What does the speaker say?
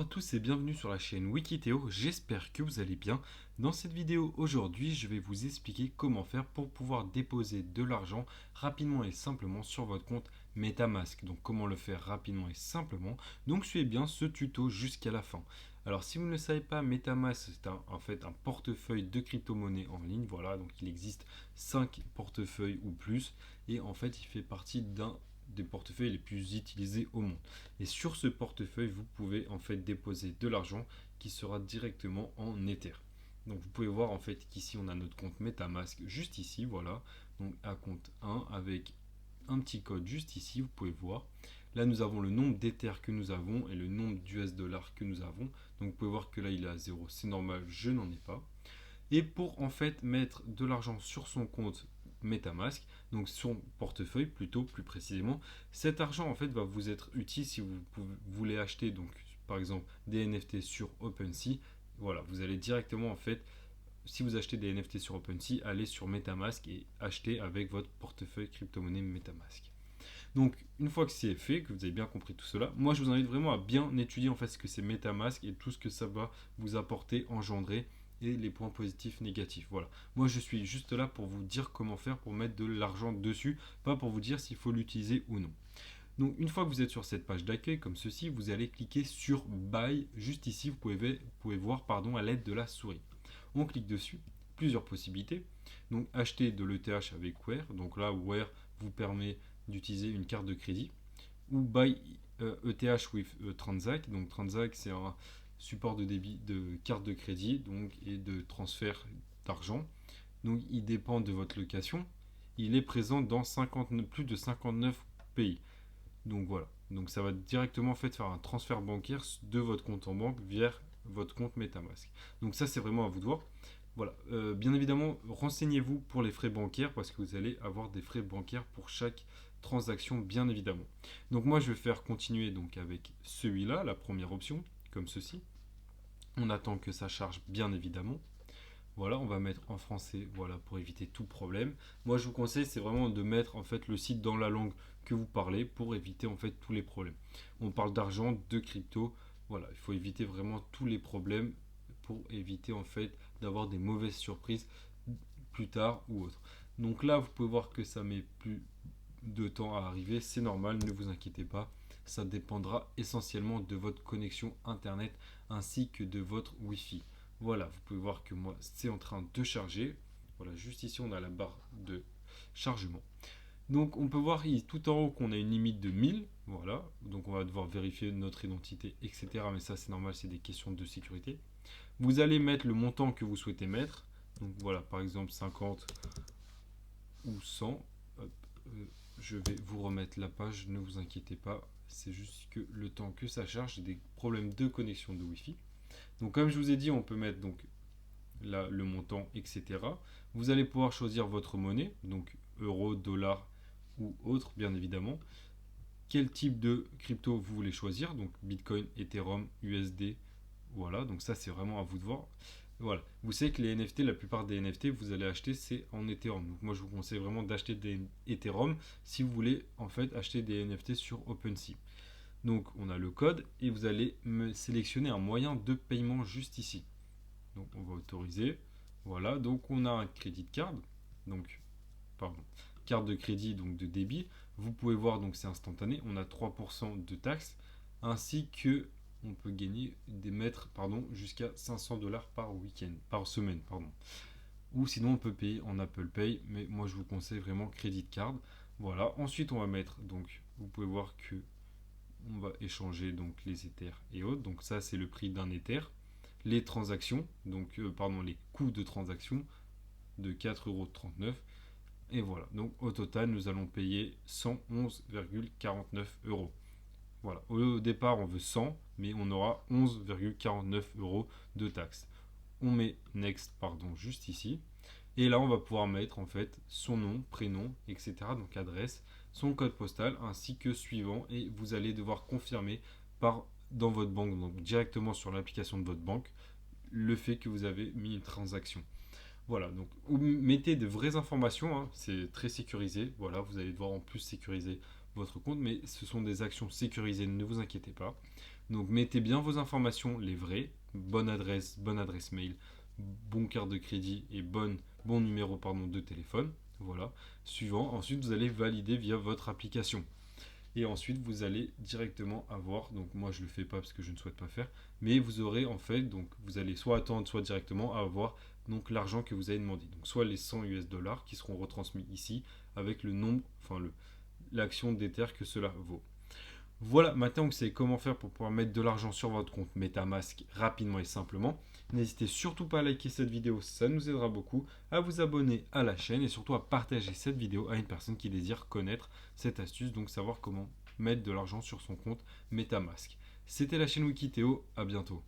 Bonjour à tous et bienvenue sur la chaîne Wikithéo, j'espère que vous allez bien. Dans cette vidéo aujourd'hui, je vais vous expliquer comment faire pour pouvoir déposer de l'argent rapidement et simplement sur votre compte MetaMask. Donc comment le faire rapidement et simplement. Donc suivez bien ce tuto jusqu'à la fin. Alors si vous ne le savez pas, MetaMask c'est en fait un portefeuille de crypto-monnaie en ligne. Voilà, donc il existe 5 portefeuilles ou plus et en fait il fait partie d'un des portefeuilles les plus utilisés au monde. Et sur ce portefeuille, vous pouvez en fait déposer de l'argent qui sera directement en Ether. Donc vous pouvez voir en fait qu'ici on a notre compte MetaMask juste ici, voilà. Donc à compte 1 avec un petit code juste ici, vous pouvez voir. Là nous avons le nombre d'Ether que nous avons et le nombre d'US dollars que nous avons. Donc vous pouvez voir que là il est à 0, c'est normal, je n'en ai pas. Et pour en fait mettre de l'argent sur son compte MetaMask, donc son portefeuille plutôt plus précisément, cet argent en fait va vous être utile si vous voulez acheter donc par exemple des NFT sur OpenSea. Voilà, vous allez directement en fait, si vous achetez des NFT sur OpenSea, aller sur MetaMask et acheter avec votre portefeuille crypto-monnaie MetaMask. Donc une fois que c'est fait, que vous avez bien compris tout cela, moi je vous invite vraiment à bien étudier en fait ce que c'est MetaMask et tout ce que ça va vous apporter, engendrer et les points positifs, négatifs. Voilà. Moi je suis juste là pour vous dire comment faire pour mettre de l'argent dessus, pas pour vous dire s'il faut l'utiliser ou non. Donc une fois que vous êtes sur cette page d'accueil comme ceci, vous allez cliquer sur Buy. Juste ici, vous pouvez voir à l'aide de la souris. On clique dessus, plusieurs possibilités. Donc acheter de l'ETH avec Ware. Donc là, Ware vous permet d'utiliser une carte de crédit. Ou Buy ETH with Transact. Donc Transact, c'est un support de débit de carte de crédit donc, et de transfert d'argent. Donc il dépend de votre location. Il est présent dans plus de 59 pays. Donc voilà. Donc ça va directement en fait faire un transfert bancaire de votre compte en banque vers votre compte MetaMask. Donc ça c'est vraiment à vous de voir. Voilà. Bien évidemment, renseignez-vous pour les frais bancaires parce que vous allez avoir des frais bancaires pour chaque transaction, bien évidemment. Donc moi je vais faire continuer donc avec celui-là, la première option, comme ceci. On attend que ça charge, bien évidemment. Voilà, on va mettre en français, voilà, pour éviter tout problème. Moi, je vous conseille, c'est vraiment de mettre en fait le site dans la langue que vous parlez pour éviter en fait tous les problèmes. On parle d'argent, de crypto, voilà, il faut éviter vraiment tous les problèmes pour éviter en fait d'avoir des mauvaises surprises plus tard ou autre. Donc là, vous pouvez voir que ça met plus de temps à arriver, c'est normal, ne vous inquiétez pas. Ça dépendra essentiellement de votre connexion internet ainsi que de votre Wi-Fi. Voilà, vous pouvez voir que moi c'est en train de charger. Voilà, juste ici on a la barre de chargement. Donc on peut voir tout en haut qu'on a une limite de 1000. Voilà, donc on va devoir vérifier notre identité, etc. Mais ça c'est normal, c'est des questions de sécurité. Vous allez mettre le montant que vous souhaitez mettre. Donc voilà, par exemple 50 ou 100. Hop, je vais vous remettre la page, ne vous inquiétez pas. C'est juste que le temps que ça charge, j'ai des problèmes de connexion de Wi-Fi. Donc comme je vous ai dit, on peut mettre donc là le montant, etc. Vous allez pouvoir choisir votre monnaie, donc euro, dollar ou autre, bien évidemment. Quel type de crypto vous voulez choisir, donc Bitcoin, Ethereum, USD, voilà, donc ça c'est vraiment à vous de voir. Voilà, vous savez que les NFT, la plupart des NFT, vous allez acheter, c'est en Ethereum. Donc moi je vous conseille vraiment d'acheter des Ethereum si vous voulez en fait acheter des NFT sur OpenSea. Donc on a le code et vous allez me sélectionner un moyen de paiement juste ici. Donc on va autoriser. Voilà, donc on a un crédit card, donc pardon, carte de crédit donc de débit. Vous pouvez voir donc c'est instantané, on a 3% de taxes ainsi que on peut gagner des mètres jusqu'à 500 dollars par week-end, par semaine pardon. Ou sinon on peut payer en Apple Pay, mais moi je vous conseille vraiment crédit card. Voilà, ensuite on va mettre donc vous pouvez voir que on va échanger donc les Ethers et autres. Donc ça c'est le prix d'un Ether. Les transactions, donc les coûts de transaction de 4,39 €. Et voilà, donc au total nous allons payer 111,49 euros. Voilà, au départ on veut 100, mais on aura 11,49 euros de taxes. On met next juste ici. Et là on va pouvoir mettre en fait son nom, prénom, etc. Donc adresse, son code postal ainsi que suivant et vous allez devoir confirmer dans votre banque, donc directement sur l'application de votre banque, le fait que vous avez mis une transaction. Voilà, donc vous mettez de vraies informations, hein, c'est très sécurisé. Voilà, vous allez devoir en plus sécuriser votre compte, mais ce sont des actions sécurisées, ne vous inquiétez pas. Donc mettez bien vos informations, les vraies, bonne adresse mail, bon carte de crédit et bon numéro de téléphone. Voilà. Suivant, ensuite vous allez valider via votre application. Et ensuite vous allez directement avoir, donc moi je ne le fais pas parce que je ne souhaite pas faire, mais vous aurez en fait, donc vous allez soit attendre, soit directement avoir donc l'argent que vous avez demandé. Donc soit les 100 US dollars qui seront retransmis ici avec le nombre, l'action d'Ether que cela vaut. Voilà, maintenant vous savez comment faire pour pouvoir mettre de l'argent sur votre compte MetaMask rapidement et simplement. N'hésitez surtout pas à liker cette vidéo, ça nous aidera beaucoup, à vous abonner à la chaîne et surtout à partager cette vidéo à une personne qui désire connaître cette astuce, donc savoir comment mettre de l'argent sur son compte MetaMask. C'était la chaîne Wikithéo, à bientôt.